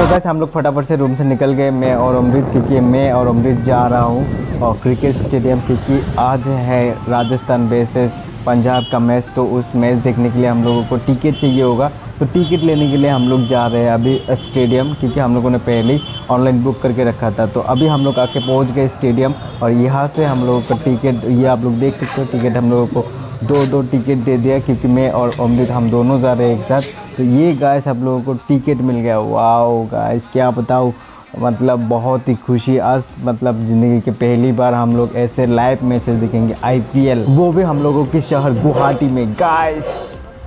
Guys हम लोग फटाफट से रूम से निकल गए, मैं और अमृत, क्योंकि मैं और अमृत जा रहा हूँ और क्रिकेट स्टेडियम, क्योंकि आज है राजस्थान वर्सेस पंजाब का मैच। तो उस मैच देखने के लिए हम लोगों को टिकट चाहिए होगा, तो टिकट लेने के लिए हम लोग जा रहे हैं अभी स्टेडियम, क्योंकि हम लोगों ने पहले ही ऑनलाइन बुक करके रखा था। तो अभी हम लोग आके पहुँच गए स्टेडियम और यहाँ से हम लोगों को टिकट, ये आप लोग देख सकते हो, टिकट हम लोगों को दो टिकट दे दिया, क्योंकि मैं और अमृत हम दोनों जा रहे हैं एक साथ। तो ये गाइस आप लोगों को टिकट मिल गया। वाओ गाइस, क्या बताऊँ, मतलब बहुत ही खुशी आज, मतलब ज़िंदगी के पहली बार हम लोग ऐसे लाइव मैचेस देखेंगे IPL, वो भी हम लोगों के शहर गुवाहाटी में गाइस।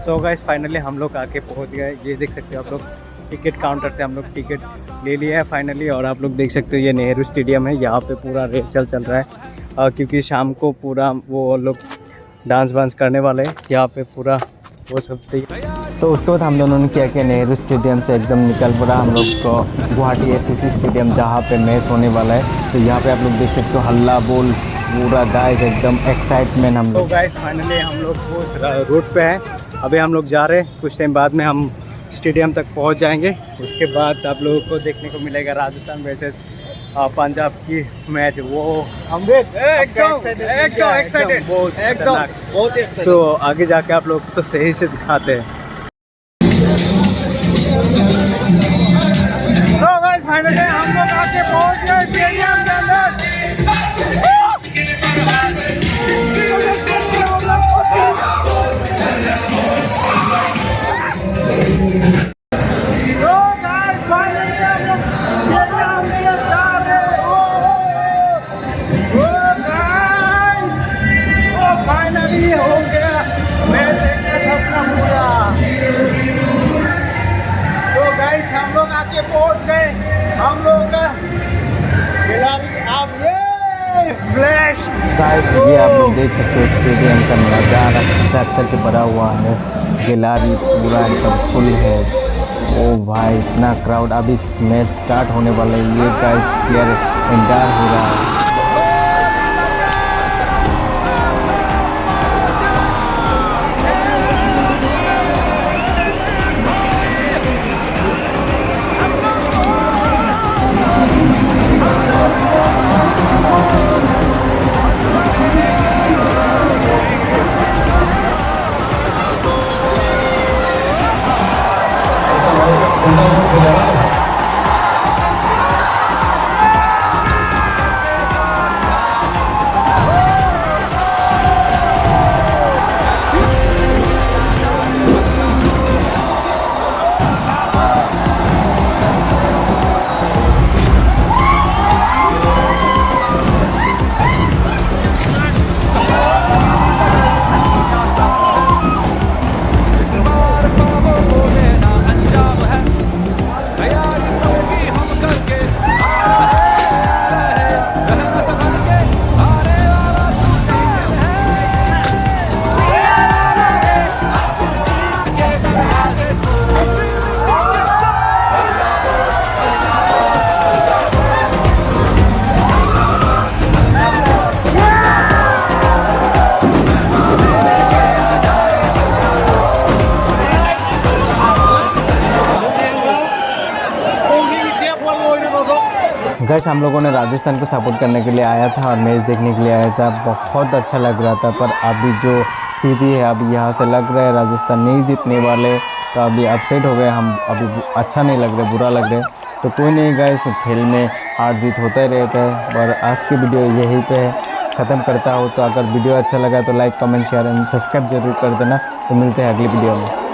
सो गाइस फाइनली हम लोग आके पहुंच गए। ये देख सकते हो आप लोग, टिकट काउंटर से हम लोग टिकट ले लिया है फाइनली। और आप लोग देख सकते हो ये नेहरू स्टेडियम है, यहाँ पे पूरा रेल चल रहा है, क्योंकि शाम को पूरा वो लोग डांस वांस करने वाले हैं यहाँ पे पूरा वो सब। तो उसके बाद हम दोनों ने क्या किया, नेहरू स्टेडियम से एकदम निकल पड़ा हम लोग को गुवाहाटी SSC स्टेडियम, जहाँ पे मैच होने वाला है। तो यहाँ पे आप लोग देख सकते हो हल्ला बोल पूरा गाइस, एकदम एक्साइटमेंट हम लोग। तो गाइस फाइनली हम लोग उस रूट पे हैं, अभी हम लोग जा रहे हैं, कुछ टाइम बाद में हम स्टेडियम तक पहुँच जाएंगे। उसके बाद आप लोगों को देखने को मिलेगा राजस्थान वर्सेस पंजाब की मैच। वो हम बहुत सो आगे जाके आप लोग तो सही से दिखाते हैं। तो गाइस फाइनली हम लोग आके पहुंच गए स्टेडियम के अंदर। हम लोग आके पहुंच गए, हम लोग का अब ये फ्लैश गाइस, ये आप लोग देख सकते हो स्टेडियम का नज़ारा चक्कर से भरा हुआ है, गैलरी पूरा एकदम फुल है। ओ भाई इतना क्राउड, अभी मैच स्टार्ट होने वाला है, ये गाइस प्लेयर एंटायर हो रहा है। गैस हम लोगों ने राजस्थान को सपोर्ट करने के लिए आया था और मैच देखने के लिए आया था, बहुत अच्छा लग रहा था। पर अभी जो स्थिति है, अभी यहाँ से लग रहा है राजस्थान नहीं जीतने वाले, तो अभी अपसेट हो गए हम, अभी अच्छा नहीं लग रहा, बुरा लग रहा है। तो कोई नहीं गैस, खेल में हार जीत होता ही रहता है। और आज की वीडियो यहीं पे ख़त्म करता हो। तो अगर वीडियो अच्छा लगा तो like comment share and subscribe जरूर कर देना। तो मिलते हैं अगली वीडियो में।